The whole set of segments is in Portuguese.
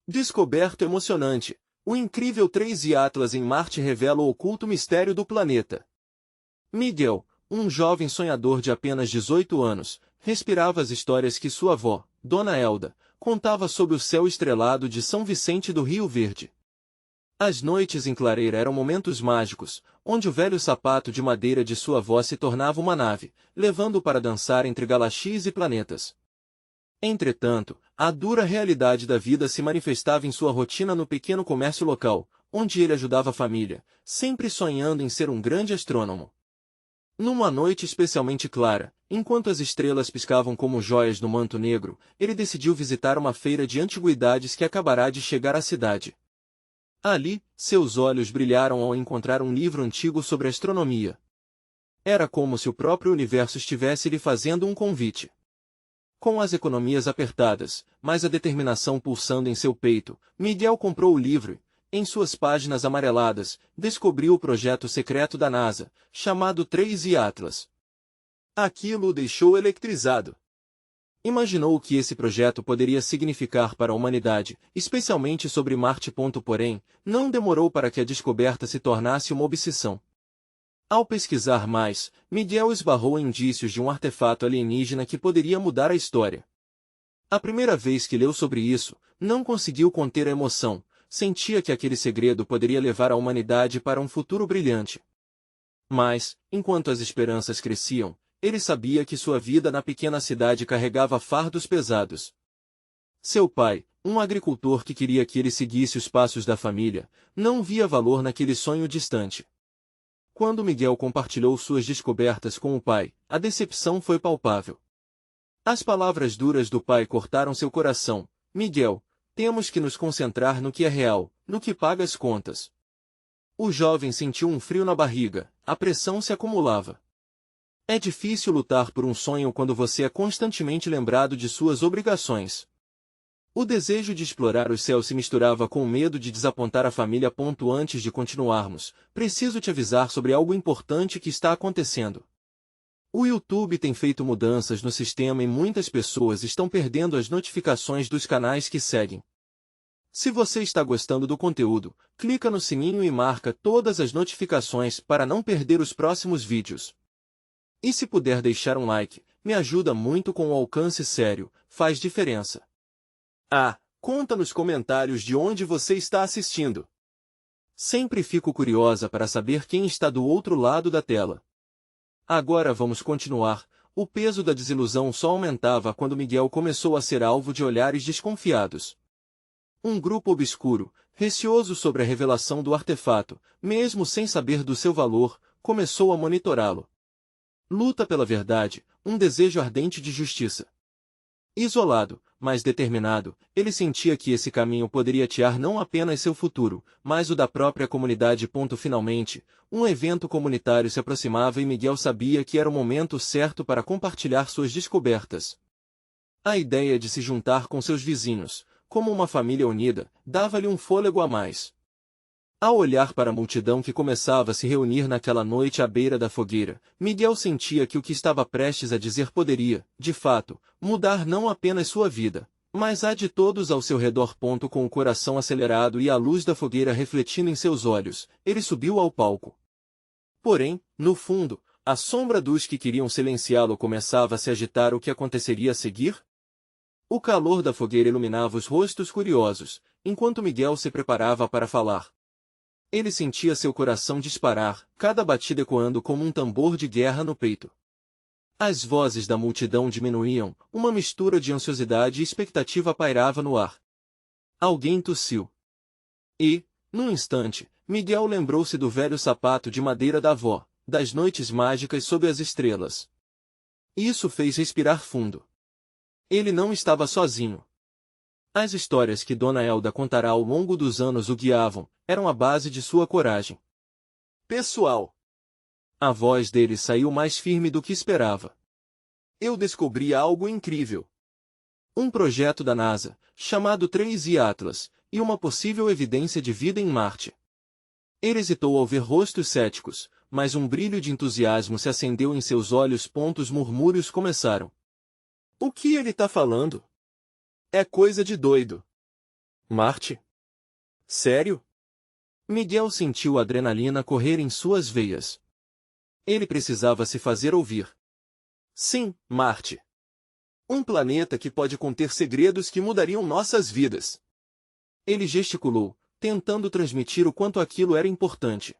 Descoberta emocionante. O incrível 3i Atlas em Marte revela o oculto mistério do planeta. Miguel, um jovem sonhador de apenas 18 anos, respirava as histórias que sua avó, Dona Elda, contava sob o céu estrelado de São Vicente do Rio Verde. As noites em clareira eram momentos mágicos, onde o velho sapato de madeira de sua avó se tornava uma nave, levando-o para dançar entre galaxias e planetas. Entretanto, a dura realidade da vida se manifestava em sua rotina no pequeno comércio local, onde ele ajudava a família, sempre sonhando em ser um grande astrônomo. Numa noite especialmente clara, enquanto as estrelas piscavam como joias no manto negro, ele decidiu visitar uma feira de antiguidades que acabará de chegar à cidade. Ali, seus olhos brilharam ao encontrar um livro antigo sobre astronomia. Era como se o próprio universo estivesse lhe fazendo um convite. Com as economias apertadas, mas a determinação pulsando em seu peito, Miguel comprou o livro e, em suas páginas amareladas, descobriu o projeto secreto da NASA, chamado 3i Atlas. Aquilo o deixou eletrizado. Imaginou o que esse projeto poderia significar para a humanidade, especialmente sobre Marte. Porém, não demorou para que a descoberta se tornasse uma obsessão. Ao pesquisar mais, Miguel esbarrou em indícios de um artefato alienígena que poderia mudar a história. A primeira vez que leu sobre isso, não conseguiu conter a emoção, sentia que aquele segredo poderia levar a humanidade para um futuro brilhante. Mas, enquanto as esperanças cresciam, ele sabia que sua vida na pequena cidade carregava fardos pesados. Seu pai, um agricultor que queria que ele seguisse os passos da família, não via valor naquele sonho distante. Quando Miguel compartilhou suas descobertas com o pai, a decepção foi palpável. As palavras duras do pai cortaram seu coração. Miguel, temos que nos concentrar no que é real, no que paga as contas. O jovem sentiu um frio na barriga, a pressão se acumulava. É difícil lutar por um sonho quando você é constantemente lembrado de suas obrigações. O desejo de explorar os céus se misturava com o medo de desapontar a família. Antes de continuarmos, preciso te avisar sobre algo importante que está acontecendo. O YouTube tem feito mudanças no sistema e muitas pessoas estão perdendo as notificações dos canais que seguem. Se você está gostando do conteúdo, clica no sininho e marca todas as notificações para não perder os próximos vídeos. E se puder deixar um like, me ajuda muito com o alcance sério, faz diferença. Conta nos comentários de onde você está assistindo. Sempre fico curiosa para saber quem está do outro lado da tela. Agora vamos continuar. O peso da desilusão só aumentava quando Miguel começou a ser alvo de olhares desconfiados. Um grupo obscuro, receoso sobre a revelação do artefato, mesmo sem saber do seu valor, começou a monitorá-lo. Luta pela verdade, um desejo ardente de justiça. Isolado, mas determinado, ele sentia que esse caminho poderia tirar não apenas seu futuro, mas o da própria comunidade. Finalmente, um evento comunitário se aproximava e Miguel sabia que era o momento certo para compartilhar suas descobertas. A ideia de se juntar com seus vizinhos, como uma família unida, dava-lhe um fôlego a mais. Ao olhar para a multidão que começava a se reunir naquela noite à beira da fogueira, Miguel sentia que o que estava prestes a dizer poderia, de fato, mudar não apenas sua vida, mas a de todos ao seu redor. Com o coração acelerado e a luz da fogueira refletindo em seus olhos, ele subiu ao palco. Porém, no fundo, a sombra dos que queriam silenciá-lo começava a se agitar. O que aconteceria a seguir? O calor da fogueira iluminava os rostos curiosos, enquanto Miguel se preparava para falar. Ele sentia seu coração disparar, cada batida ecoando como um tambor de guerra no peito. As vozes da multidão diminuíam, uma mistura de ansiosidade e expectativa pairava no ar. Alguém tossiu. E, num instante, Miguel lembrou-se do velho sapato de madeira da avó, das noites mágicas sob as estrelas. Isso fez respirar fundo. Ele não estava sozinho. As histórias que Dona Elda contará ao longo dos anos o guiavam, eram a base de sua coragem. Pessoal! A voz dele saiu mais firme do que esperava. Eu descobri algo incrível. Um projeto da NASA, chamado 3i Atlas, e uma possível evidência de vida em Marte. Ele hesitou ao ver rostos céticos, mas um brilho de entusiasmo se acendeu em seus olhos. Os murmúrios começaram. O que ele está falando? É coisa de doido. Marte? Sério? Miguel sentiu a adrenalina correr em suas veias. Ele precisava se fazer ouvir. Sim, Marte. Um planeta que pode conter segredos que mudariam nossas vidas. Ele gesticulou, tentando transmitir o quanto aquilo era importante.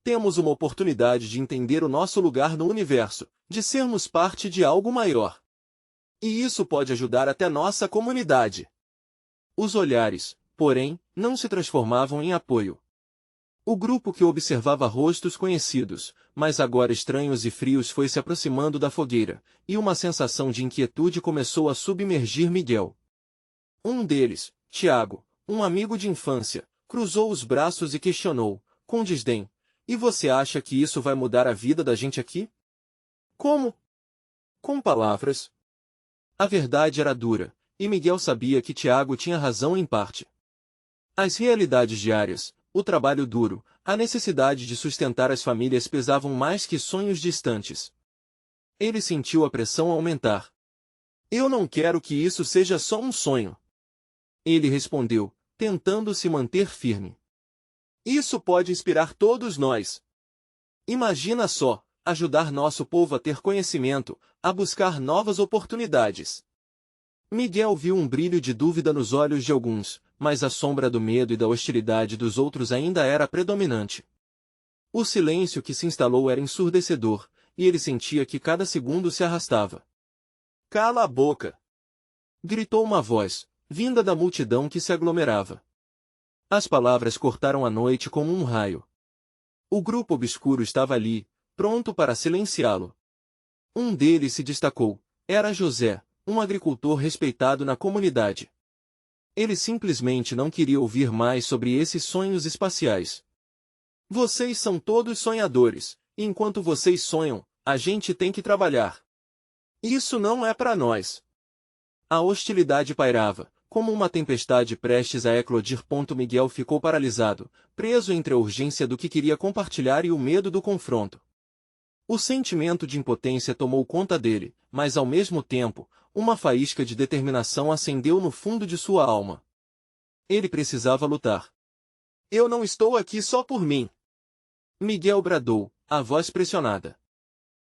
Temos uma oportunidade de entender o nosso lugar no universo, de sermos parte de algo maior. E isso pode ajudar até nossa comunidade. Os olhares, porém, não se transformavam em apoio. O grupo que observava rostos conhecidos, mas agora estranhos e frios, foi se aproximando da fogueira, e uma sensação de inquietude começou a submergir Miguel. Um deles, Tiago, um amigo de infância, cruzou os braços e questionou, com desdém: "E você acha que isso vai mudar a vida da gente aqui?" Como? Com palavras. A verdade era dura, e Miguel sabia que Tiago tinha razão em parte. As realidades diárias, o trabalho duro, a necessidade de sustentar as famílias pesavam mais que sonhos distantes. Ele sentiu a pressão aumentar. "Eu não quero que isso seja só um sonho." Ele respondeu, tentando se manter firme. "Isso pode inspirar todos nós. Imagina só, ajudar nosso povo a ter conhecimento, a buscar novas oportunidades." Miguel viu um brilho de dúvida nos olhos de alguns, mas a sombra do medo e da hostilidade dos outros ainda era predominante. O silêncio que se instalou era ensurdecedor, e ele sentia que cada segundo se arrastava. "Cala a boca!" gritou uma voz, vinda da multidão que se aglomerava. As palavras cortaram a noite como um raio. O grupo obscuro estava ali, pronto para silenciá-lo. Um deles se destacou. Era José, um agricultor respeitado na comunidade. Ele simplesmente não queria ouvir mais sobre esses sonhos espaciais. "Vocês são todos sonhadores, e enquanto vocês sonham, a gente tem que trabalhar. Isso não é para nós." A hostilidade pairava, como uma tempestade prestes a eclodir. Miguel ficou paralisado, preso entre a urgência do que queria compartilhar e o medo do confronto. O sentimento de impotência tomou conta dele, mas ao mesmo tempo, uma faísca de determinação acendeu no fundo de sua alma. Ele precisava lutar. "Eu não estou aqui só por mim!" Miguel bradou, a voz pressionada.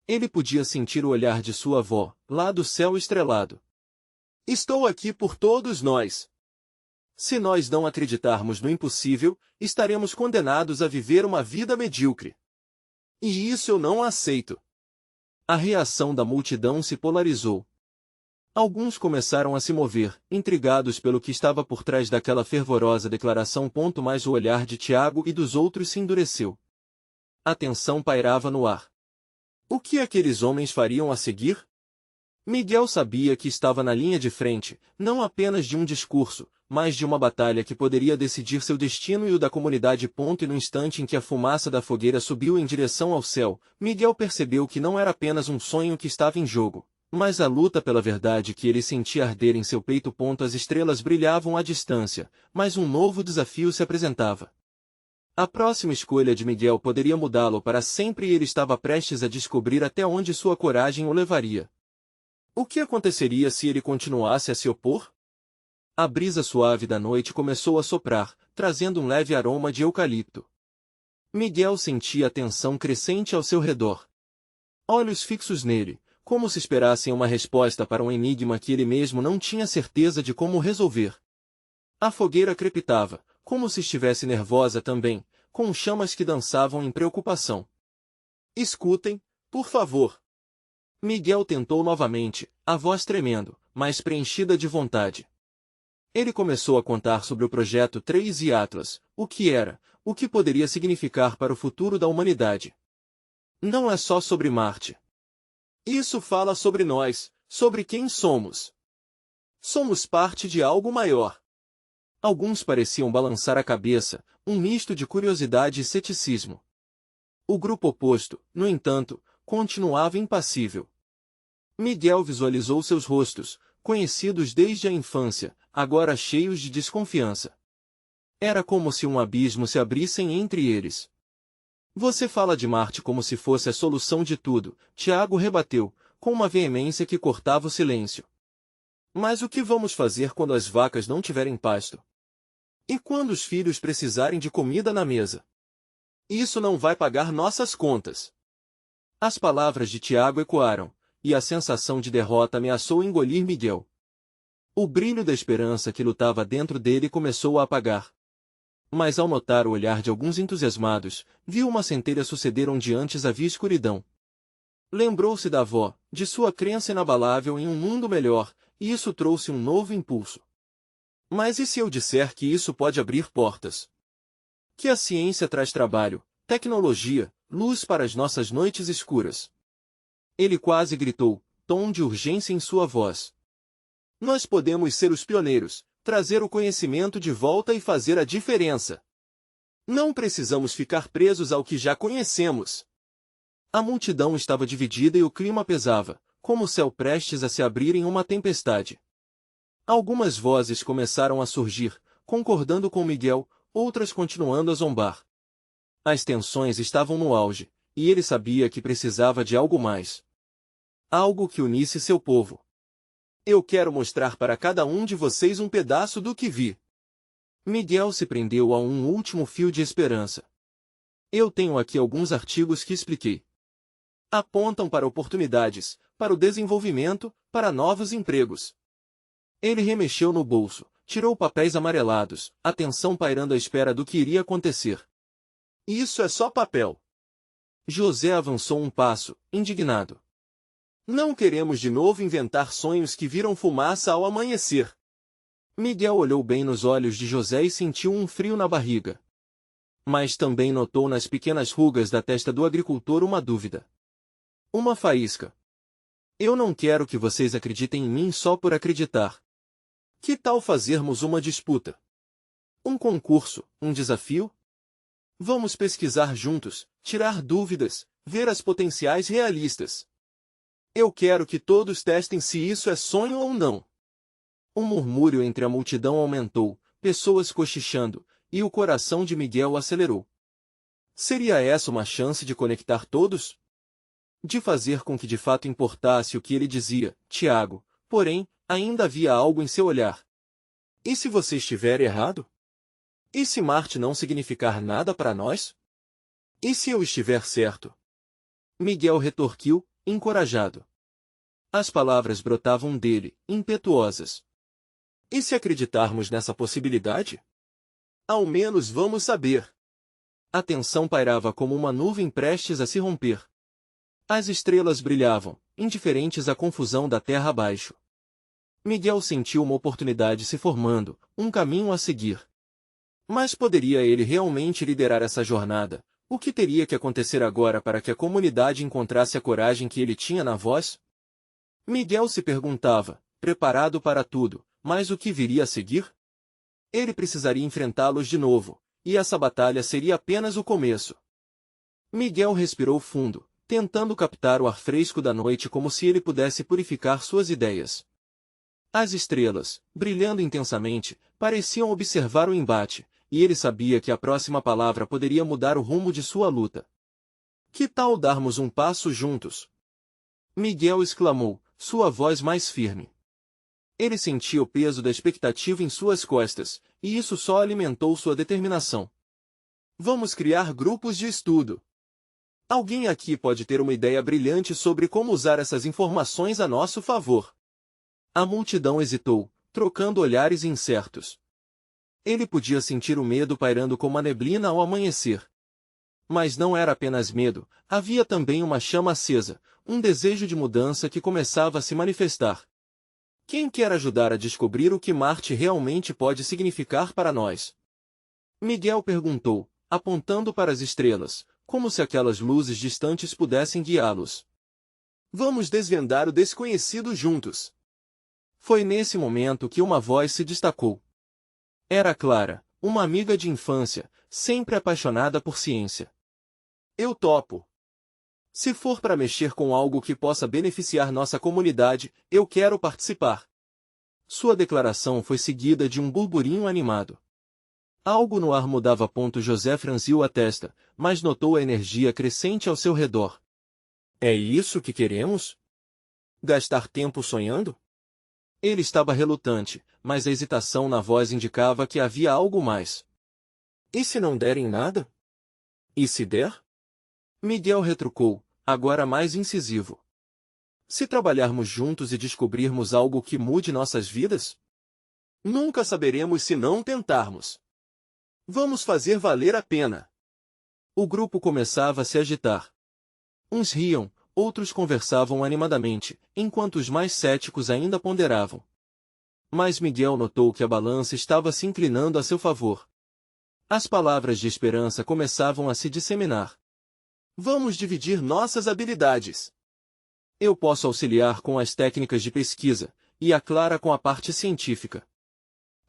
Ele podia sentir o olhar de sua avó, lá do céu estrelado. "Estou aqui por todos nós. Se nós não acreditarmos no impossível, estaremos condenados a viver uma vida medíocre. E isso eu não aceito." A reação da multidão se polarizou. Alguns começaram a se mover, intrigados pelo que estava por trás daquela fervorosa declaração. Mas o olhar de Tiago e dos outros se endureceu. A tensão pairava no ar. O que aqueles homens fariam a seguir? Miguel sabia que estava na linha de frente, não apenas de um discurso, mas de uma batalha que poderia decidir seu destino e o da comunidade. E no instante em que a fumaça da fogueira subiu em direção ao céu, Miguel percebeu que não era apenas um sonho que estava em jogo, mas a luta pela verdade que ele sentia arder em seu peito. As estrelas brilhavam à distância, mas um novo desafio se apresentava. A próxima escolha de Miguel poderia mudá-lo para sempre, e ele estava prestes a descobrir até onde sua coragem o levaria. O que aconteceria se ele continuasse a se opor? A brisa suave da noite começou a soprar, trazendo um leve aroma de eucalipto. Miguel sentia a tensão crescente ao seu redor. Olhos fixos nele, como se esperassem uma resposta para um enigma que ele mesmo não tinha certeza de como resolver. A fogueira crepitava, como se estivesse nervosa também, com chamas que dançavam em preocupação. "Escutem, por favor." Miguel tentou novamente, a voz tremendo, mas preenchida de vontade. Ele começou a contar sobre o projeto 3 e Atlas, o que era, o que poderia significar para o futuro da humanidade. "Não é só sobre Marte. Isso fala sobre nós, sobre quem somos. Somos parte de algo maior." Alguns pareciam balançar a cabeça, um misto de curiosidade e ceticismo. O grupo oposto, no entanto, continuava impassível. Miguel visualizou seus rostos, conhecidos desde a infância, agora cheios de desconfiança. Era como se um abismo se abrisse entre eles. "Você fala de Marte como se fosse a solução de tudo", Tiago rebateu, com uma veemência que cortava o silêncio. "Mas o que vamos fazer quando as vacas não tiverem pasto? E quando os filhos precisarem de comida na mesa? Isso não vai pagar nossas contas. As palavras de Tiago ecoaram, e a sensação de derrota ameaçou engolir Miguel. O brilho da esperança que lutava dentro dele começou a apagar. Mas ao notar o olhar de alguns entusiasmados, viu uma centelha suceder onde antes havia escuridão. Lembrou-se da avó, de sua crença inabalável em um mundo melhor, e isso trouxe um novo impulso. Mas e se eu disser que isso pode abrir portas? Que a ciência traz trabalho, tecnologia, luz para as nossas noites escuras. Ele quase gritou, tom de urgência em sua voz. Nós podemos ser os pioneiros, trazer o conhecimento de volta e fazer a diferença. Não precisamos ficar presos ao que já conhecemos. A multidão estava dividida e o clima pesava, como o céu prestes a se abrir em uma tempestade. Algumas vozes começaram a surgir, concordando com Miguel, outras continuando a zombar. As tensões estavam no auge, e ele sabia que precisava de algo mais. Algo que unisse seu povo. Eu quero mostrar para cada um de vocês um pedaço do que vi. Miguel se prendeu a um último fio de esperança. Eu tenho aqui alguns artigos que expliquei. Apontam para oportunidades, para o desenvolvimento, para novos empregos. Ele remexeu no bolso, tirou papéis amarelados, atenção pairando à espera do que iria acontecer. Isso é só papel. José avançou um passo, indignado. Não queremos de novo inventar sonhos que viram fumaça ao amanhecer. Miguel olhou bem nos olhos de José e sentiu um frio na barriga. Mas também notou nas pequenas rugas da testa do agricultor uma dúvida. Uma faísca. Eu não quero que vocês acreditem em mim só por acreditar. Que tal fazermos uma disputa? Um concurso, um desafio? Vamos pesquisar juntos, tirar dúvidas, ver as potenciais realistas. Eu quero que todos testem se isso é sonho ou não. Um murmúrio entre a multidão aumentou, pessoas cochichando, e o coração de Miguel acelerou. Seria essa uma chance de conectar todos? De fazer com que de fato importasse o que ele dizia, Tiago, porém, ainda havia algo em seu olhar. E se você estiver errado? E se Marte não significar nada para nós? E se eu estiver certo? Miguel retorquiu, encorajado. As palavras brotavam dele, impetuosas. E se acreditarmos nessa possibilidade? Ao menos vamos saber. A tensão pairava como uma nuvem prestes a se romper. As estrelas brilhavam, indiferentes à confusão da terra abaixo. Miguel sentiu uma oportunidade se formando, um caminho a seguir. Mas poderia ele realmente liderar essa jornada? O que teria que acontecer agora para que a comunidade encontrasse a coragem que ele tinha na voz? Miguel se perguntava, preparado para tudo, mas o que viria a seguir? Ele precisaria enfrentá-los de novo, e essa batalha seria apenas o começo. Miguel respirou fundo, tentando captar o ar fresco da noite como se ele pudesse purificar suas ideias. As estrelas, brilhando intensamente, pareciam observar o embate, e ele sabia que a próxima palavra poderia mudar o rumo de sua luta. Que tal darmos um passo juntos? Miguel exclamou, sua voz mais firme. Ele sentia o peso da expectativa em suas costas, e isso só alimentou sua determinação. Vamos criar grupos de estudo. Alguém aqui pode ter uma ideia brilhante sobre como usar essas informações a nosso favor. A multidão hesitou, trocando olhares incertos. Ele podia sentir o medo pairando como a neblina ao amanhecer. Mas não era apenas medo, havia também uma chama acesa, um desejo de mudança que começava a se manifestar. Quem quer ajudar a descobrir o que Marte realmente pode significar para nós? Miguel perguntou, apontando para as estrelas, como se aquelas luzes distantes pudessem guiá-los. Vamos desvendar o desconhecido juntos. Foi nesse momento que uma voz se destacou. Era Clara, uma amiga de infância, sempre apaixonada por ciência. Eu topo. Se for para mexer com algo que possa beneficiar nossa comunidade, eu quero participar. Sua declaração foi seguida de um burburinho animado. Algo no ar mudava. José franziu a testa, mas notou a energia crescente ao seu redor. É isso que queremos? Gastar tempo sonhando? Ele estava relutante, mas a hesitação na voz indicava que havia algo mais. E se não derem nada? E se der? Miguel retrucou, agora mais incisivo. Se trabalharmos juntos e descobrirmos algo que mude nossas vidas? Nunca saberemos se não tentarmos. Vamos fazer valer a pena. O grupo começava a se agitar. Uns riam, outros conversavam animadamente, enquanto os mais céticos ainda ponderavam. Mas Miguel notou que a balança estava se inclinando a seu favor. As palavras de esperança começavam a se disseminar. Vamos dividir nossas habilidades. Eu posso auxiliar com as técnicas de pesquisa, e a Clara com a parte científica.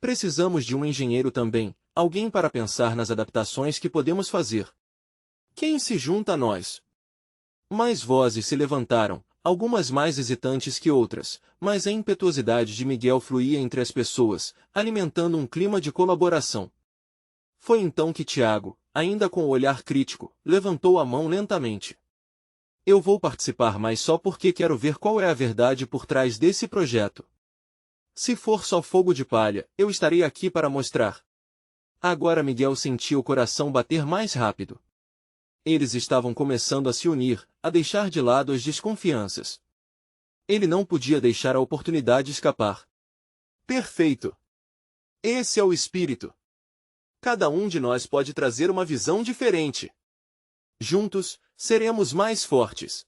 Precisamos de um engenheiro também, alguém para pensar nas adaptações que podemos fazer. Quem se junta a nós? Mais vozes se levantaram, algumas mais hesitantes que outras, mas a impetuosidade de Miguel fluía entre as pessoas, alimentando um clima de colaboração. Foi então que Tiago, ainda com o olhar crítico, levantou a mão lentamente. Eu vou participar, mas só porque quero ver qual é a verdade por trás desse projeto. Se for só fogo de palha, eu estarei aqui para mostrar. Agora Miguel sentia o coração bater mais rápido. Eles estavam começando a se unir, a deixar de lado as desconfianças. Ele não podia deixar a oportunidade escapar. Perfeito! Esse é o espírito. Cada um de nós pode trazer uma visão diferente. Juntos, seremos mais fortes.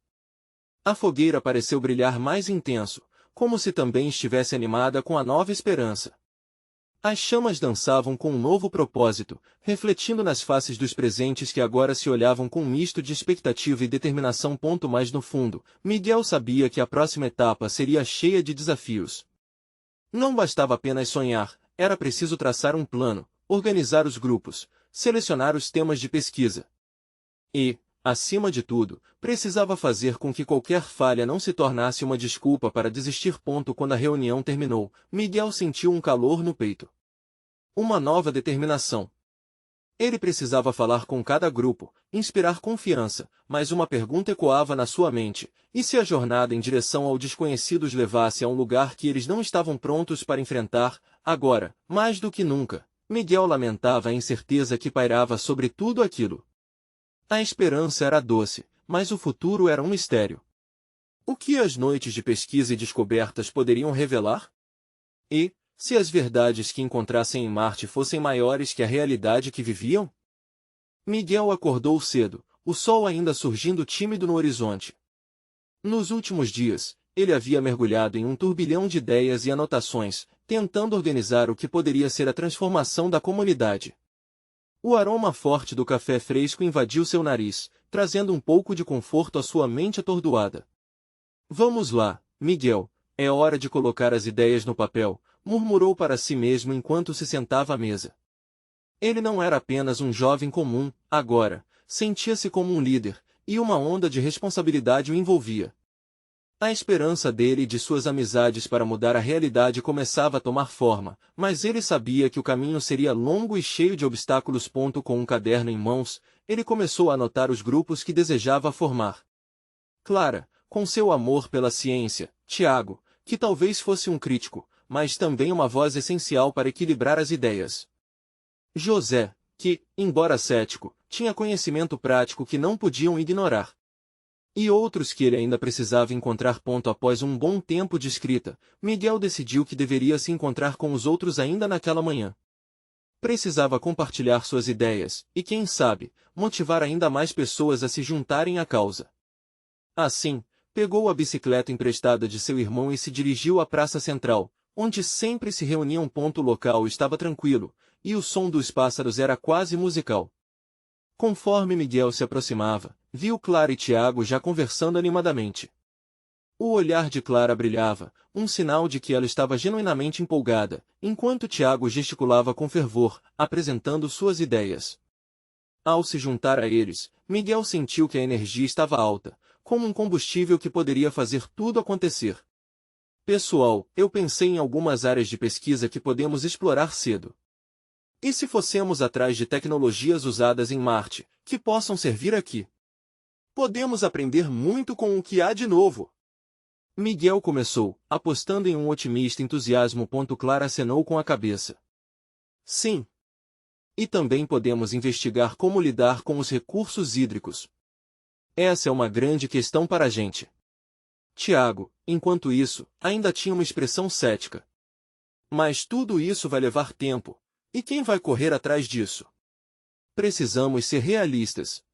A fogueira pareceu brilhar mais intenso, como se também estivesse animada com a nova esperança. As chamas dançavam com um novo propósito, refletindo nas faces dos presentes que agora se olhavam com um misto de expectativa e determinação. Mas no fundo, Miguel sabia que a próxima etapa seria cheia de desafios. Não bastava apenas sonhar, era preciso traçar um plano, organizar os grupos, selecionar os temas de pesquisa. E, acima de tudo, precisava fazer com que qualquer falha não se tornasse uma desculpa para desistir. Quando a reunião terminou, Miguel sentiu um calor no peito. Uma nova determinação. Ele precisava falar com cada grupo, inspirar confiança, mas uma pergunta ecoava na sua mente: e se a jornada em direção ao desconhecido os levasse a um lugar que eles não estavam prontos para enfrentar? Agora, mais do que nunca, Miguel lamentava a incerteza que pairava sobre tudo aquilo. A esperança era doce, mas o futuro era um mistério. O que as noites de pesquisa e descobertas poderiam revelar? E, se as verdades que encontrassem em Marte fossem maiores que a realidade que viviam? Miguel acordou cedo, o sol ainda surgindo tímido no horizonte. Nos últimos dias, ele havia mergulhado em um turbilhão de ideias e anotações, tentando organizar o que poderia ser a transformação da comunidade. O aroma forte do café fresco invadiu seu nariz, trazendo um pouco de conforto à sua mente atordoada. Vamos lá, Miguel, é hora de colocar as ideias no papel, murmurou para si mesmo enquanto se sentava à mesa. Ele não era apenas um jovem comum, agora, sentia-se como um líder, e uma onda de responsabilidade o envolvia. A esperança dele e de suas amizades para mudar a realidade começava a tomar forma, mas ele sabia que o caminho seria longo e cheio de obstáculos. Com um caderno em mãos, ele começou a anotar os grupos que desejava formar. Clara, com seu amor pela ciência; Tiago, que talvez fosse um crítico, mas também uma voz essencial para equilibrar as ideias; José, que, embora cético, tinha conhecimento prático que não podiam ignorar. E outros que ele ainda precisava encontrar. Após um bom tempo de escrita, Miguel decidiu que deveria se encontrar com os outros ainda naquela manhã. Precisava compartilhar suas ideias, e quem sabe, motivar ainda mais pessoas a se juntarem à causa. Assim, pegou a bicicleta emprestada de seu irmão e se dirigiu à praça central, onde sempre se reuniam. O local estava tranquilo, e o som dos pássaros era quase musical. Conforme Miguel se aproximava, viu Clara e Tiago já conversando animadamente. O olhar de Clara brilhava, um sinal de que ela estava genuinamente empolgada, enquanto Tiago gesticulava com fervor, apresentando suas ideias. Ao se juntar a eles, Miguel sentiu que a energia estava alta, como um combustível que poderia fazer tudo acontecer. Pessoal, eu pensei em algumas áreas de pesquisa que podemos explorar cedo. E se fossemos atrás de tecnologias usadas em Marte, que possam servir aqui? Podemos aprender muito com o que há de novo. Miguel começou, apostando em um otimista entusiasmo. Clara acenou com a cabeça. Sim. E também podemos investigar como lidar com os recursos hídricos. Essa é uma grande questão para a gente. Tiago, enquanto isso, ainda tinha uma expressão cética. Mas tudo isso vai levar tempo. E quem vai correr atrás disso? Precisamos ser realistas.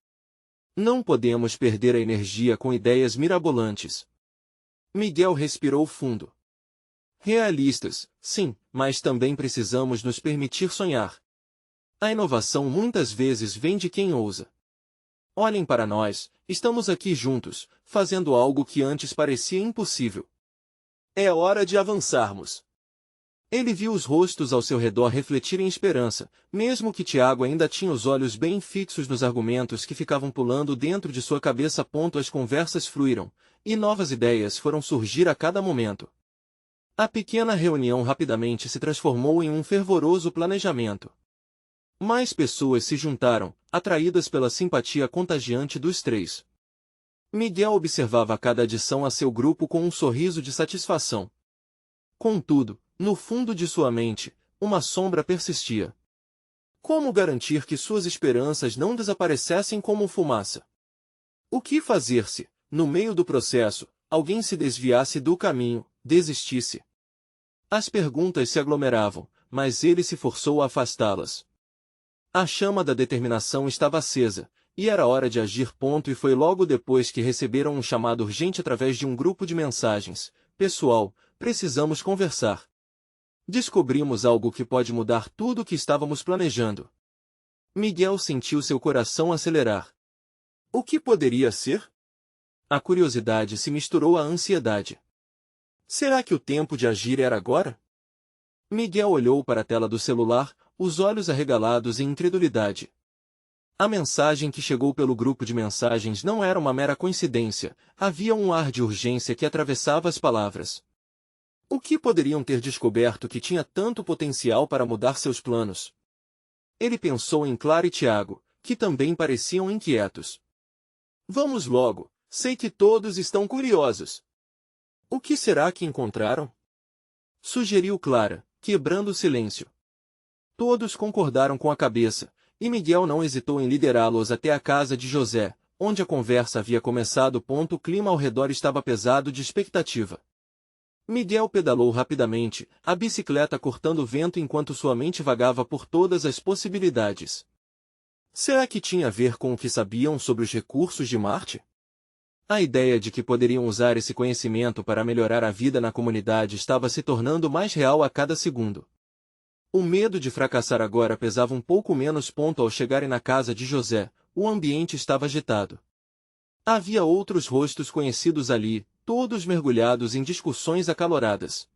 Não podemos perder a energia com ideias mirabolantes. Miguel respirou fundo. Realistas, sim, mas também precisamos nos permitir sonhar. A inovação muitas vezes vem de quem ousa. Olhem para nós, estamos aqui juntos, fazendo algo que antes parecia impossível. É hora de avançarmos. Ele viu os rostos ao seu redor refletirem esperança, mesmo que Tiago ainda tinha os olhos bem fixos nos argumentos que ficavam pulando dentro de sua cabeça. As conversas fluíram, e novas ideias foram surgir a cada momento. A pequena reunião rapidamente se transformou em um fervoroso planejamento. Mais pessoas se juntaram, atraídas pela simpatia contagiante dos três. Miguel observava cada adição a seu grupo com um sorriso de satisfação. Contudo, no fundo de sua mente, uma sombra persistia. Como garantir que suas esperanças não desaparecessem como fumaça? O que fazer se, no meio do processo, alguém se desviasse do caminho, desistisse? As perguntas se aglomeravam, mas ele se forçou a afastá-las. A chama da determinação estava acesa, e era hora de agir. E foi logo depois que receberam um chamado urgente através de um grupo de mensagens. Pessoal, precisamos conversar. Descobrimos algo que pode mudar tudo o que estávamos planejando. Miguel sentiu seu coração acelerar. O que poderia ser? A curiosidade se misturou à ansiedade. Será que o tempo de agir era agora? Miguel olhou para a tela do celular, os olhos arregalados em incredulidade. A mensagem que chegou pelo grupo de mensagens não era uma mera coincidência, havia um ar de urgência que atravessava as palavras. O que poderiam ter descoberto que tinha tanto potencial para mudar seus planos? Ele pensou em Clara e Tiago, que também pareciam inquietos. Vamos logo, sei que todos estão curiosos. O que será que encontraram? Sugeriu Clara, quebrando o silêncio. Todos concordaram com a cabeça, e Miguel não hesitou em liderá-los até a casa de José, onde a conversa havia começado. O clima ao redor estava pesado de expectativa. Miguel pedalou rapidamente, a bicicleta cortando o vento enquanto sua mente vagava por todas as possibilidades. Será que tinha a ver com o que sabiam sobre os recursos de Marte? A ideia de que poderiam usar esse conhecimento para melhorar a vida na comunidade estava se tornando mais real a cada segundo. O medo de fracassar agora pesava um pouco menos. Ao chegarem na casa de José, o ambiente estava agitado. Havia outros rostos conhecidos ali, todos mergulhados em discussões acaloradas.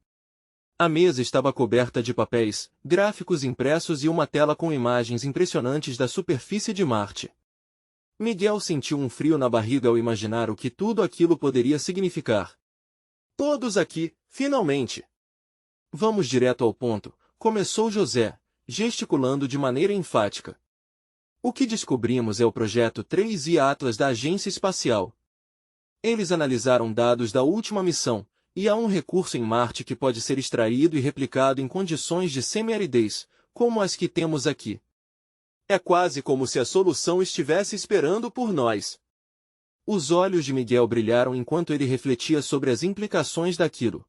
A mesa estava coberta de papéis, gráficos impressos e uma tela com imagens impressionantes da superfície de Marte. Miguel sentiu um frio na barriga ao imaginar o que tudo aquilo poderia significar. Todos aqui, finalmente! Vamos direto ao ponto, começou José, gesticulando de maneira enfática. O que descobrimos é o projeto 3i Atlas da Agência Espacial. Eles analisaram dados da última missão, e há um recurso em Marte que pode ser extraído e replicado em condições de semi-aridez, como as que temos aqui. É quase como se a solução estivesse esperando por nós. Os olhos de Miguel brilharam enquanto ele refletia sobre as implicações daquilo.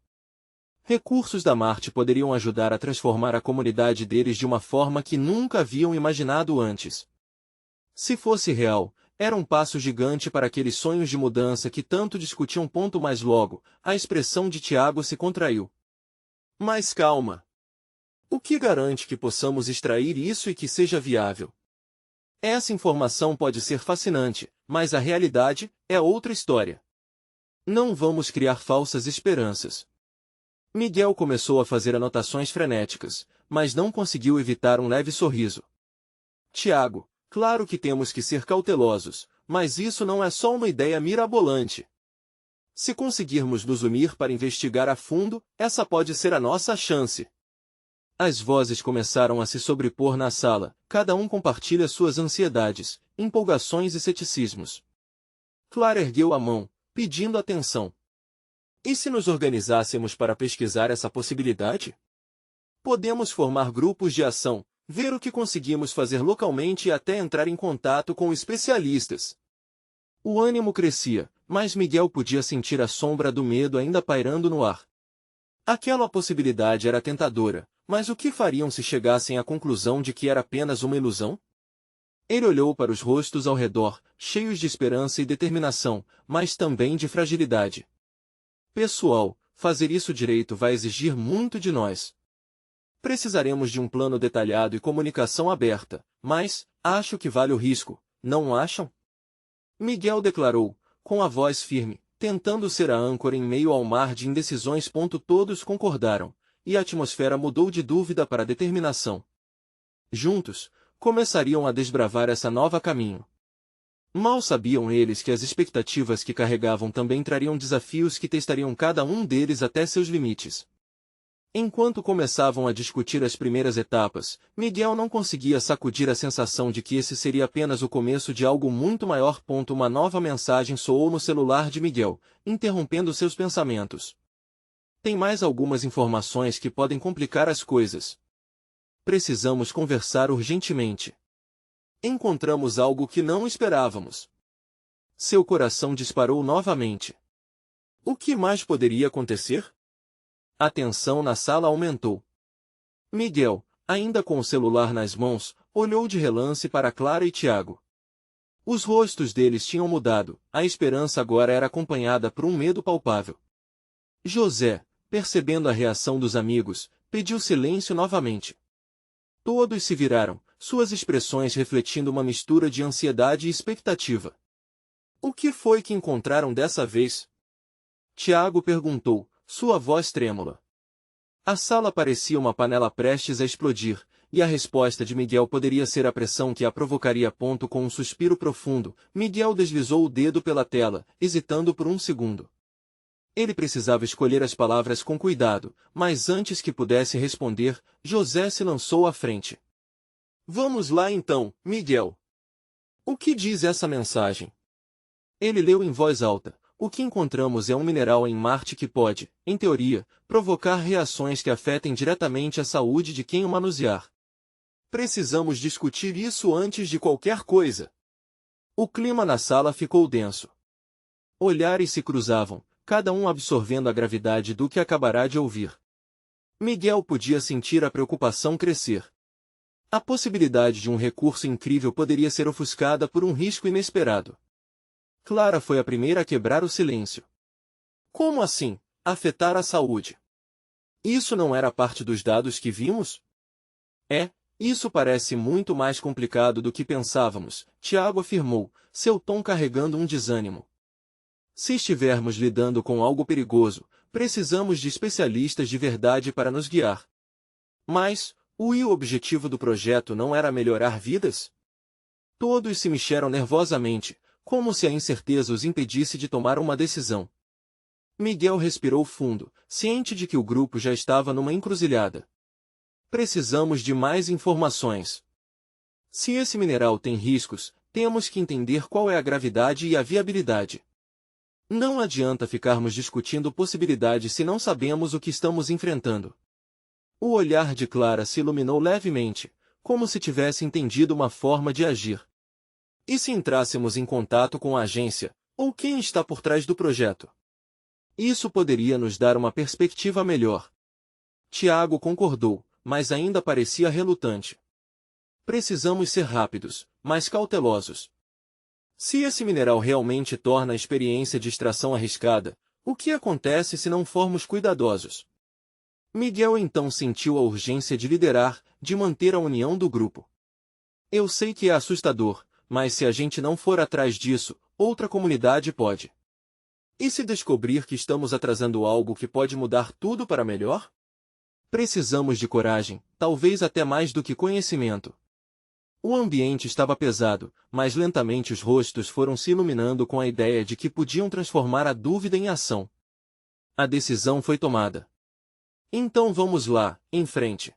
Recursos da Marte poderiam ajudar a transformar a comunidade deles de uma forma que nunca haviam imaginado antes. Se fosse real, era um passo gigante para aqueles sonhos de mudança que tanto discutiam. Mas logo, a expressão de Tiago se contraiu. Mas calma. O que garante que possamos extrair isso e que seja viável? Essa informação pode ser fascinante, mas a realidade é outra história. Não vamos criar falsas esperanças. Miguel começou a fazer anotações frenéticas, mas não conseguiu evitar um leve sorriso. Tiago, claro que temos que ser cautelosos, mas isso não é só uma ideia mirabolante. Se conseguirmos nos unir para investigar a fundo, essa pode ser a nossa chance. As vozes começaram a se sobrepor na sala, cada um compartilha suas ansiedades, empolgações e ceticismos. Clara ergueu a mão, pedindo atenção. E se nos organizássemos para pesquisar essa possibilidade? Podemos formar grupos de ação, ver o que conseguimos fazer localmente e até entrar em contato com especialistas. O ânimo crescia, mas Miguel podia sentir a sombra do medo ainda pairando no ar. Aquela possibilidade era tentadora, mas o que fariam se chegassem à conclusão de que era apenas uma ilusão? Ele olhou para os rostos ao redor, cheios de esperança e determinação, mas também de fragilidade. Pessoal, fazer isso direito vai exigir muito de nós. Precisaremos de um plano detalhado e comunicação aberta, mas acho que vale o risco, não acham? Miguel declarou, com a voz firme, tentando ser a âncora em meio ao mar de indecisões. Todos concordaram, e a atmosfera mudou de dúvida para determinação. Juntos, começariam a desbravar essa nova caminho. Mal sabiam eles que as expectativas que carregavam também trariam desafios que testariam cada um deles até seus limites. Enquanto começavam a discutir as primeiras etapas, Miguel não conseguia sacudir a sensação de que esse seria apenas o começo de algo muito maior. Uma nova mensagem soou no celular de Miguel, interrompendo seus pensamentos. Tem mais algumas informações que podem complicar as coisas. Precisamos conversar urgentemente. Encontramos algo que não esperávamos. Seu coração disparou novamente. O que mais poderia acontecer? A tensão na sala aumentou. Miguel, ainda com o celular nas mãos, olhou de relance para Clara e Tiago. Os rostos deles tinham mudado, a esperança agora era acompanhada por um medo palpável. José, percebendo a reação dos amigos, pediu silêncio novamente. Todos se viraram, suas expressões refletindo uma mistura de ansiedade e expectativa. O que foi que encontraram dessa vez? Tiago perguntou, sua voz trêmula. A sala parecia uma panela prestes a explodir, e a resposta de Miguel poderia ser a pressão que a provocaria. Com um suspiro profundo, Miguel deslizou o dedo pela tela, hesitando por um segundo. Ele precisava escolher as palavras com cuidado, mas antes que pudesse responder, José se lançou à frente. Vamos lá então, Miguel. O que diz essa mensagem? Ele leu em voz alta. O que encontramos é um mineral em Marte que pode, em teoria, provocar reações que afetem diretamente a saúde de quem o manusear. Precisamos discutir isso antes de qualquer coisa. O clima na sala ficou denso. Olhares se cruzavam, cada um absorvendo a gravidade do que acabará de ouvir. Miguel podia sentir a preocupação crescer. A possibilidade de um recurso incrível poderia ser ofuscada por um risco inesperado. Clara foi a primeira a quebrar o silêncio. Como assim, afetar a saúde? Isso não era parte dos dados que vimos? Isso parece muito mais complicado do que pensávamos, Tiago afirmou, seu tom carregando um desânimo. Se estivermos lidando com algo perigoso, precisamos de especialistas de verdade para nos guiar. Mas, o objetivo do projeto não era melhorar vidas? Todos se mexeram nervosamente, como se a incerteza os impedisse de tomar uma decisão. Miguel respirou fundo, ciente de que o grupo já estava numa encruzilhada. Precisamos de mais informações. Se esse mineral tem riscos, temos que entender qual é a gravidade e a viabilidade. Não adianta ficarmos discutindo possibilidades se não sabemos o que estamos enfrentando. O olhar de Clara se iluminou levemente, como se tivesse entendido uma forma de agir. E se entrássemos em contato com a agência, ou quem está por trás do projeto? Isso poderia nos dar uma perspectiva melhor. Tiago concordou, mas ainda parecia relutante. Precisamos ser rápidos, mas cautelosos. Se esse mineral realmente torna a experiência de extração arriscada, o que acontece se não formos cuidadosos? Miguel então sentiu a urgência de liderar, de manter a união do grupo. Eu sei que é assustador, mas se a gente não for atrás disso, outra comunidade pode. E se descobrir que estamos atrasando algo que pode mudar tudo para melhor? Precisamos de coragem, talvez até mais do que conhecimento. O ambiente estava pesado, mas lentamente os rostos foram se iluminando com a ideia de que podiam transformar a dúvida em ação. A decisão foi tomada. Então vamos lá, em frente.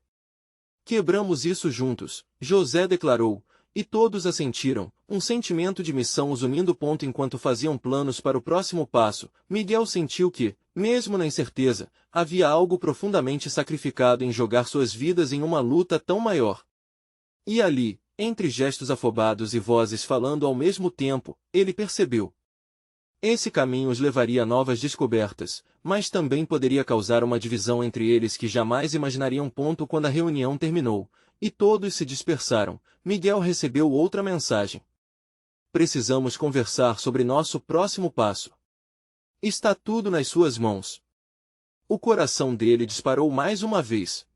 Quebramos isso juntos, José declarou, e todos assentiram, um sentimento de missão os unindo. Enquanto faziam planos para o próximo passo, Miguel sentiu que, Mesmo na incerteza, havia algo profundamente sacrificado em jogar suas vidas em uma luta tão maior. E ali, entre gestos afobados e vozes falando ao mesmo tempo, ele percebeu. Esse caminho os levaria a novas descobertas, mas também poderia causar uma divisão entre eles que jamais imaginariam. Quando a reunião terminou, e todos se dispersaram, Miguel recebeu outra mensagem. Precisamos conversar sobre nosso próximo passo. Está tudo nas suas mãos. O coração dele disparou mais uma vez.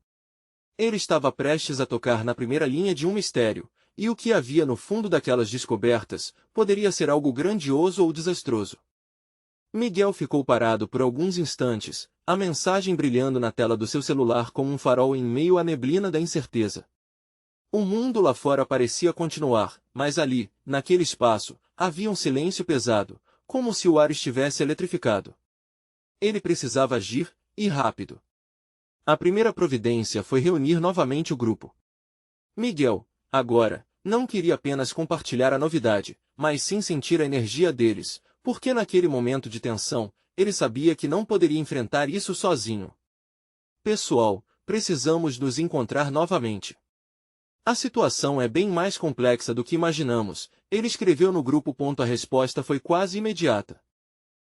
Ele estava prestes a tocar na primeira linha de um mistério, e o que havia no fundo daquelas descobertas poderia ser algo grandioso ou desastroso. Miguel ficou parado por alguns instantes, a mensagem brilhando na tela do seu celular como um farol em meio à neblina da incerteza. O mundo lá fora parecia continuar, mas ali, naquele espaço, havia um silêncio pesado, como se o ar estivesse eletrificado. Ele precisava agir, e rápido. A primeira providência foi reunir novamente o grupo. Miguel, agora, não queria apenas compartilhar a novidade, mas sim sentir a energia deles, porque naquele momento de tensão, ele sabia que não poderia enfrentar isso sozinho. Pessoal, precisamos nos encontrar novamente. A situação é bem mais complexa do que imaginamos, ele escreveu no grupo. A resposta foi quase imediata.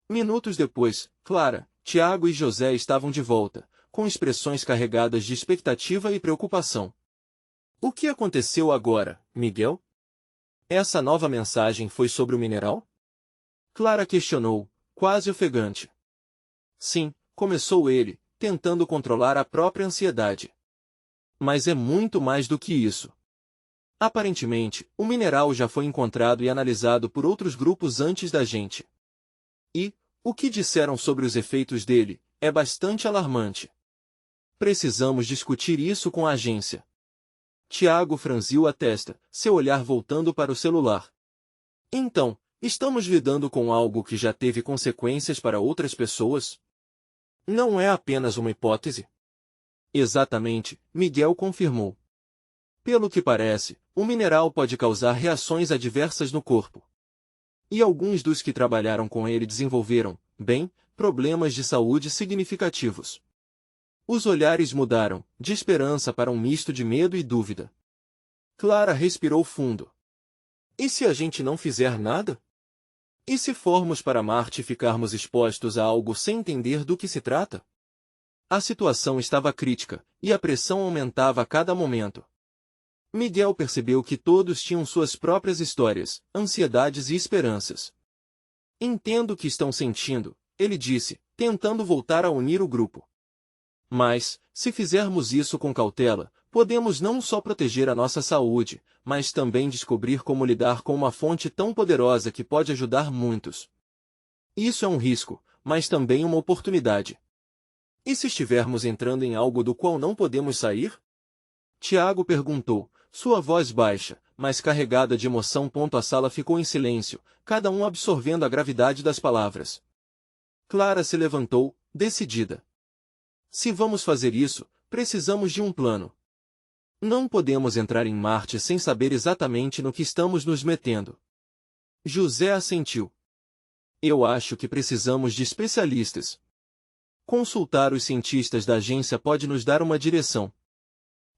Minutos depois, Clara, Tiago e José estavam de volta, com expressões carregadas de expectativa e preocupação. O que aconteceu agora, Miguel? Essa nova mensagem foi sobre o mineral? Clara questionou, quase ofegante. Sim, começou ele, tentando controlar a própria ansiedade. Mas é muito mais do que isso. Aparentemente, o mineral já foi encontrado e analisado por outros grupos antes da gente. E, o que disseram sobre os efeitos dele, é bastante alarmante. Precisamos discutir isso com a agência. Tiago franziu a testa, seu olhar voltando para o celular. Então, estamos lidando com algo que já teve consequências para outras pessoas? Não é apenas uma hipótese? Exatamente, Miguel confirmou. Pelo que parece, o mineral pode causar reações adversas no corpo. E alguns dos que trabalharam com ele desenvolveram, bem, problemas de saúde significativos. Os olhares mudaram, de esperança para um misto de medo e dúvida. Clara respirou fundo. E se a gente não fizer nada? E se formos para Marte e ficarmos expostos a algo sem entender do que se trata? A situação estava crítica, e a pressão aumentava a cada momento. Miguel percebeu que todos tinham suas próprias histórias, ansiedades e esperanças. Entendo o que estão sentindo, ele disse, tentando voltar a unir o grupo. Mas, se fizermos isso com cautela, podemos não só proteger a nossa saúde, mas também descobrir como lidar com uma fonte tão poderosa que pode ajudar muitos. Isso é um risco, mas também uma oportunidade. E se estivermos entrando em algo do qual não podemos sair? Tiago perguntou, sua voz baixa, mas carregada de emoção. A sala ficou em silêncio, cada um absorvendo a gravidade das palavras. Clara se levantou, decidida. Se vamos fazer isso, precisamos de um plano. Não podemos entrar em Marte sem saber exatamente no que estamos nos metendo. José assentiu. Eu acho que precisamos de especialistas. Consultar os cientistas da agência pode nos dar uma direção.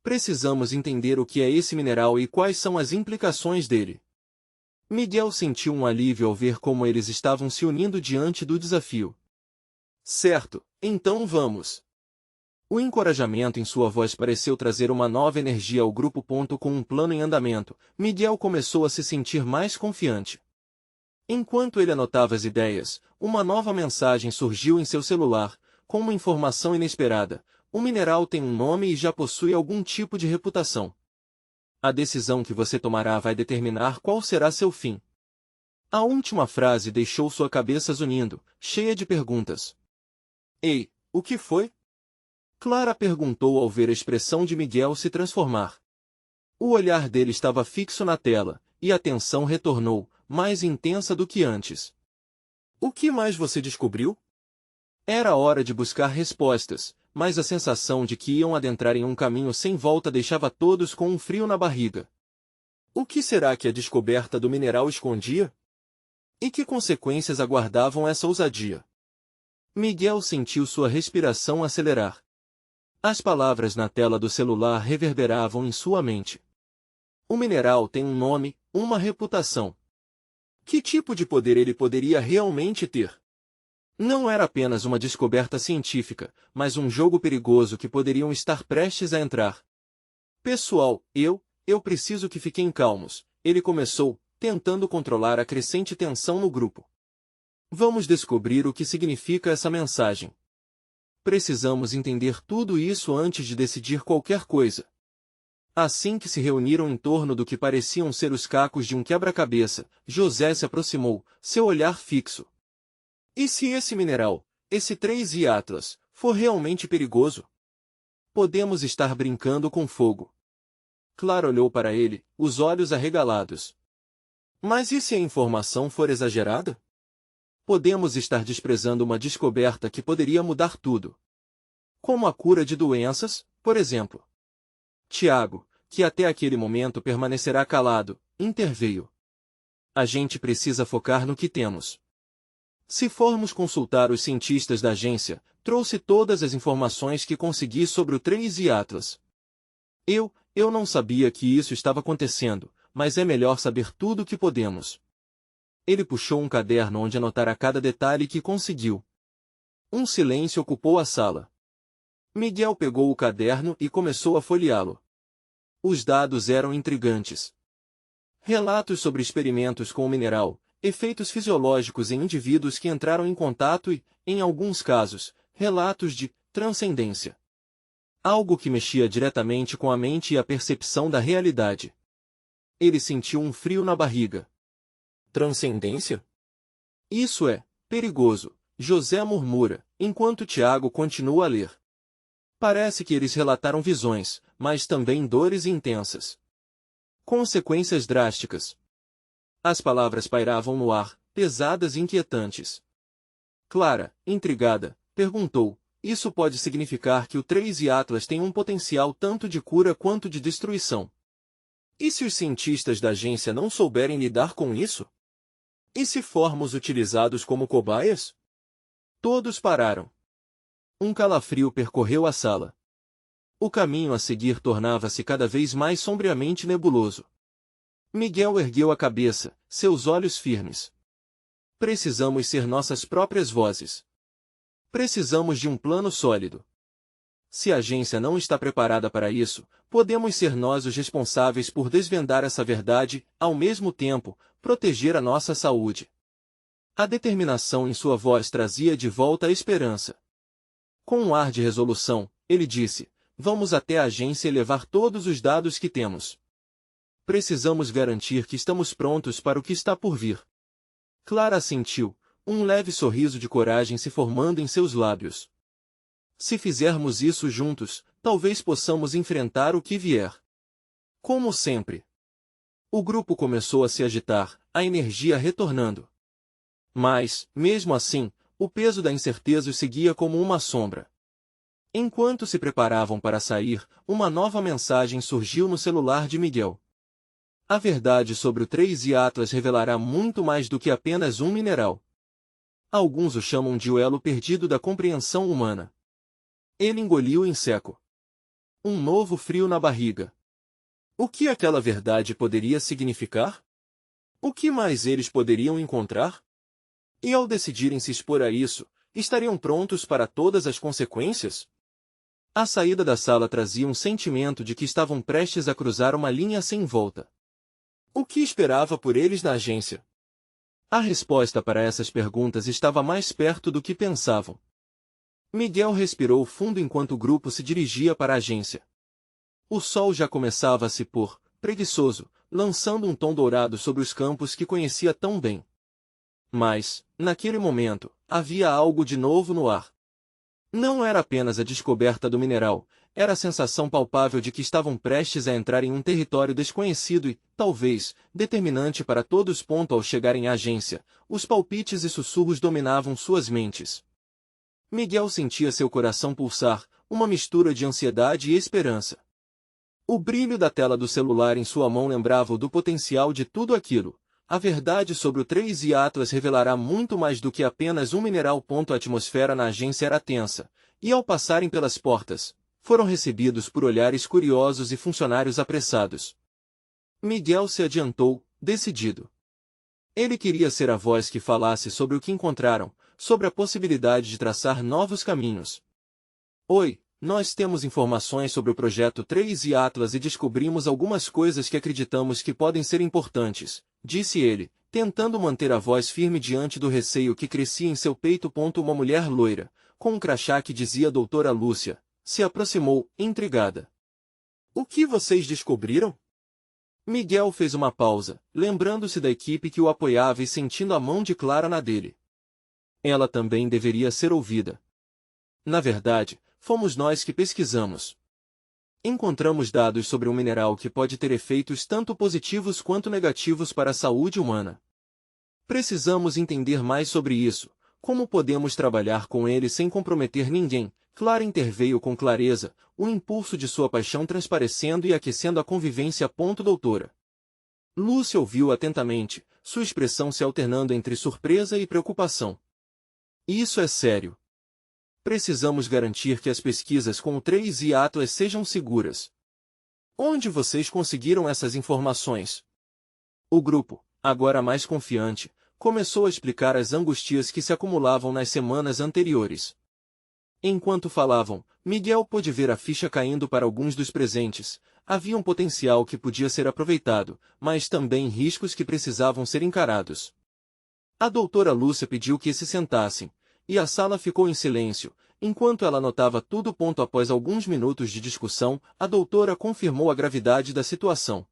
Precisamos entender o que é esse mineral e quais são as implicações dele. Miguel sentiu um alívio ao ver como eles estavam se unindo diante do desafio. Certo, então vamos. O encorajamento em sua voz pareceu trazer uma nova energia ao grupo. Com um plano em andamento, Miguel começou a se sentir mais confiante. Enquanto ele anotava as ideias, uma nova mensagem surgiu em seu celular, com uma informação inesperada. O mineral tem um nome e já possui algum tipo de reputação. A decisão que você tomará vai determinar qual será seu fim. A última frase deixou sua cabeça zunindo, cheia de perguntas. Ei, o que foi? Clara perguntou ao ver a expressão de Miguel se transformar. O olhar dele estava fixo na tela, e a tensão retornou, mais intensa do que antes. O que mais você descobriu? Era hora de buscar respostas, mas a sensação de que iam adentrar em um caminho sem volta deixava todos com um frio na barriga. O que será que a descoberta do mineral escondia? E que consequências aguardavam essa ousadia? Miguel sentiu sua respiração acelerar. As palavras na tela do celular reverberavam em sua mente. O mineral tem um nome, uma reputação. Que tipo de poder ele poderia realmente ter? Não era apenas uma descoberta científica, mas um jogo perigoso que poderiam estar prestes a entrar. Pessoal, eu preciso que fiquem calmos, ele começou, tentando controlar a crescente tensão no grupo. Vamos descobrir o que significa essa mensagem. Precisamos entender tudo isso antes de decidir qualquer coisa. Assim que se reuniram em torno do que pareciam ser os cacos de um quebra-cabeça, José se aproximou, seu olhar fixo. E se esse mineral, esse 3i Atlas, for realmente perigoso? Podemos estar brincando com fogo. Clara olhou para ele, os olhos arregalados. Mas e se a informação for exagerada? Podemos estar desprezando uma descoberta que poderia mudar tudo. Como a cura de doenças, por exemplo. Tiago, que até aquele momento permanecerá calado, interveio. A gente precisa focar no que temos. Se formos consultar os cientistas da agência, trouxe todas as informações que consegui sobre o 3i Atlas. Eu não sabia que isso estava acontecendo, mas é melhor saber tudo o que podemos. Ele puxou um caderno onde anotara cada detalhe que conseguiu. Um silêncio ocupou a sala. Miguel pegou o caderno e começou a folheá-lo. Os dados eram intrigantes. Relatos sobre experimentos com o mineral, efeitos fisiológicos em indivíduos que entraram em contato e, em alguns casos, relatos de transcendência. Algo que mexia diretamente com a mente e a percepção da realidade. Ele sentiu um frio na barriga. Transcendência? Isso é perigoso, José murmura, enquanto Tiago continua a ler. Parece que eles relataram visões, mas também dores intensas. Consequências drásticas. As palavras pairavam no ar, pesadas e inquietantes. Clara, intrigada, perguntou, isso pode significar que o 3i Atlas tem um potencial tanto de cura quanto de destruição. E se os cientistas da agência não souberem lidar com isso? E se formos utilizados como cobaias? Todos pararam. Um calafrio percorreu a sala. O caminho a seguir tornava-se cada vez mais sombriamente nebuloso. Miguel ergueu a cabeça, seus olhos firmes. Precisamos ser nossas próprias vozes. Precisamos de um plano sólido. Se a agência não está preparada para isso, podemos ser nós os responsáveis por desvendar essa verdade, ao mesmo tempo, proteger a nossa saúde. A determinação em sua voz trazia de volta a esperança. Com um ar de resolução, ele disse, vamos até a agência e levar todos os dados que temos. Precisamos garantir que estamos prontos para o que está por vir. Clara assentiu, um leve sorriso de coragem se formando em seus lábios. Se fizermos isso juntos, talvez possamos enfrentar o que vier. Como sempre. O grupo começou a se agitar, a energia retornando. Mas, mesmo assim, o peso da incerteza os seguia como uma sombra. Enquanto se preparavam para sair, uma nova mensagem surgiu no celular de Miguel. A verdade sobre o 3i Atlas revelará muito mais do que apenas um mineral. Alguns o chamam de o elo perdido da compreensão humana. Ele engoliu em seco. Um novo frio na barriga. O que aquela verdade poderia significar? O que mais eles poderiam encontrar? E ao decidirem se expor a isso, estariam prontos para todas as consequências? A saída da sala trazia um sentimento de que estavam prestes a cruzar uma linha sem volta. O que esperava por eles na agência? A resposta para essas perguntas estava mais perto do que pensavam. Miguel respirou fundo enquanto o grupo se dirigia para a agência. O sol já começava a se pôr, preguiçoso, lançando um tom dourado sobre os campos que conhecia tão bem. Mas, naquele momento, havia algo de novo no ar. Não era apenas a descoberta do mineral, era a sensação palpável de que estavam prestes a entrar em um território desconhecido e, talvez, determinante para todos. Ao chegarem à agência, os palpites e sussurros dominavam suas mentes. Miguel sentia seu coração pulsar, uma mistura de ansiedade e esperança. O brilho da tela do celular em sua mão lembrava-o do potencial de tudo aquilo. a verdade sobre o 3i Atlas revelará muito mais do que apenas um mineral. A atmosfera na agência era tensa, e ao passarem pelas portas, foram recebidos por olhares curiosos e funcionários apressados. Miguel se adiantou, decidido. Ele queria ser a voz que falasse sobre o que encontraram, sobre a possibilidade de traçar novos caminhos. Oi, nós temos informações sobre o projeto 3i Atlas e descobrimos algumas coisas que acreditamos que podem ser importantes, disse ele, tentando manter a voz firme diante do receio que crescia em seu peito. Uma mulher loira, com um crachá que dizia Doutora Lúcia, se aproximou, intrigada. O que vocês descobriram? Miguel fez uma pausa, lembrando-se da equipe que o apoiava e sentindo a mão de Clara na dele. Ela também deveria ser ouvida. Na verdade, fomos nós que pesquisamos. Encontramos dados sobre um mineral que pode ter efeitos tanto positivos quanto negativos para a saúde humana. Precisamos entender mais sobre isso, como podemos trabalhar com ele sem comprometer ninguém. Clara interveio com clareza, o impulso de sua paixão transparecendo e aquecendo a convivência. Doutora. Lúcia ouviu atentamente, sua expressão se alternando entre surpresa e preocupação. Isso é sério. Precisamos garantir que as pesquisas com o 3i Atlas sejam seguras. Onde vocês conseguiram essas informações? O grupo, agora mais confiante, começou a explicar as angústias que se acumulavam nas semanas anteriores. Enquanto falavam, Miguel pôde ver a ficha caindo para alguns dos presentes. Havia um potencial que podia ser aproveitado, mas também riscos que precisavam ser encarados. A doutora Lúcia pediu que se sentassem, e a sala ficou em silêncio, enquanto ela anotava tudo. Após alguns minutos de discussão, a doutora confirmou a gravidade da situação.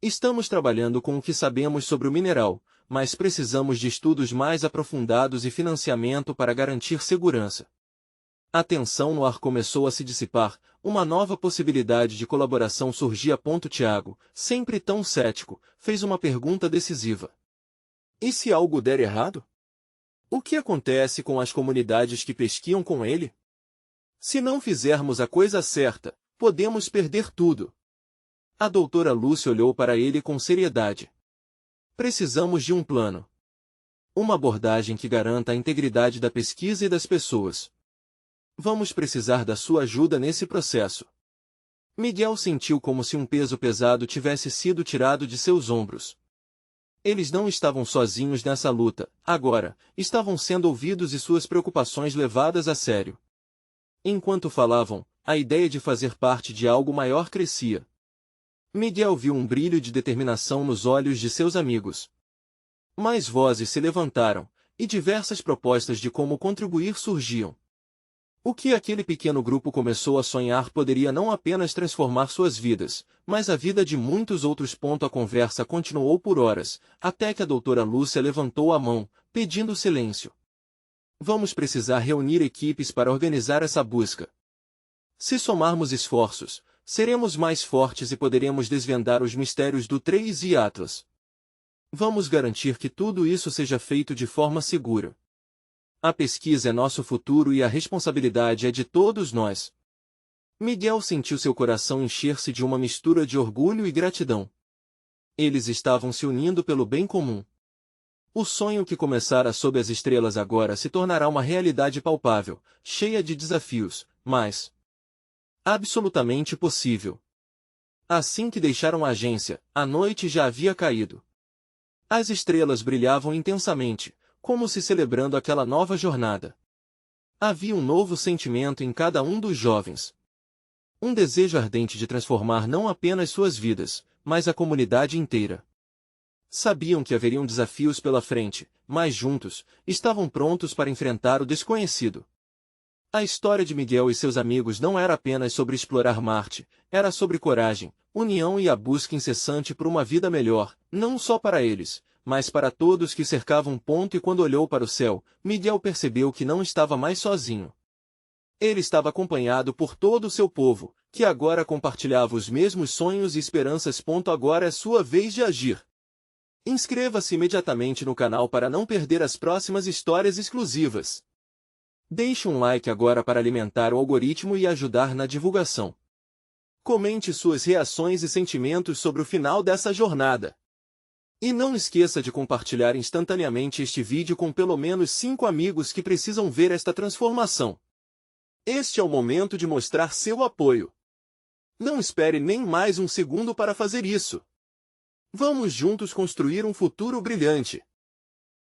Estamos trabalhando com o que sabemos sobre o mineral, mas precisamos de estudos mais aprofundados e financiamento para garantir segurança. A tensão no ar começou a se dissipar, uma nova possibilidade de colaboração surgia. Tiago, sempre tão cético, fez uma pergunta decisiva. E se algo der errado? O que acontece com as comunidades que pesquiam com ele? Se não fizermos a coisa certa, podemos perder tudo. A doutora Lúcia olhou para ele com seriedade. Precisamos de um plano. Uma abordagem que garanta a integridade da pesquisa e das pessoas. Vamos precisar da sua ajuda nesse processo. Miguel sentiu como se um peso pesado tivesse sido tirado de seus ombros. Eles não estavam sozinhos nessa luta, agora, estavam sendo ouvidos e suas preocupações levadas a sério. Enquanto falavam, a ideia de fazer parte de algo maior crescia. Miguel viu um brilho de determinação nos olhos de seus amigos. Mais vozes se levantaram, e diversas propostas de como contribuir surgiam. O que aquele pequeno grupo começou a sonhar poderia não apenas transformar suas vidas, mas a vida de muitos outros. A conversa continuou por horas, até que a doutora Lúcia levantou a mão, pedindo silêncio. Vamos precisar reunir equipes para organizar essa busca. Se somarmos esforços, seremos mais fortes e poderemos desvendar os mistérios do 3i Atlas. Vamos garantir que tudo isso seja feito de forma segura. A pesquisa é nosso futuro e a responsabilidade é de todos nós. Miguel sentiu seu coração encher-se de uma mistura de orgulho e gratidão. Eles estavam se unindo pelo bem comum. O sonho que começara sob as estrelas agora se tornará uma realidade palpável, cheia de desafios, mas absolutamente possível. Assim que deixaram a agência, a noite já havia caído. As estrelas brilhavam intensamente, como se celebrando aquela nova jornada. Havia um novo sentimento em cada um dos jovens. Um desejo ardente de transformar não apenas suas vidas, mas a comunidade inteira. Sabiam que haveriam desafios pela frente, mas juntos, estavam prontos para enfrentar o desconhecido. A história de Miguel e seus amigos não era apenas sobre explorar Marte, era sobre coragem, união e a busca incessante por uma vida melhor, não só para eles, mas para todos que cercavam. E quando olhou para o céu, Miguel percebeu que não estava mais sozinho. Ele estava acompanhado por todo o seu povo, que agora compartilhava os mesmos sonhos e esperanças. Agora é sua vez de agir. Inscreva-se imediatamente no canal para não perder as próximas histórias exclusivas. Deixe um like agora para alimentar o algoritmo e ajudar na divulgação. Comente suas reações e sentimentos sobre o final dessa jornada. E não esqueça de compartilhar instantaneamente este vídeo com pelo menos 5 amigos que precisam ver esta transformação. Este é o momento de mostrar seu apoio. Não espere nem mais um segundo para fazer isso. Vamos juntos construir um futuro brilhante.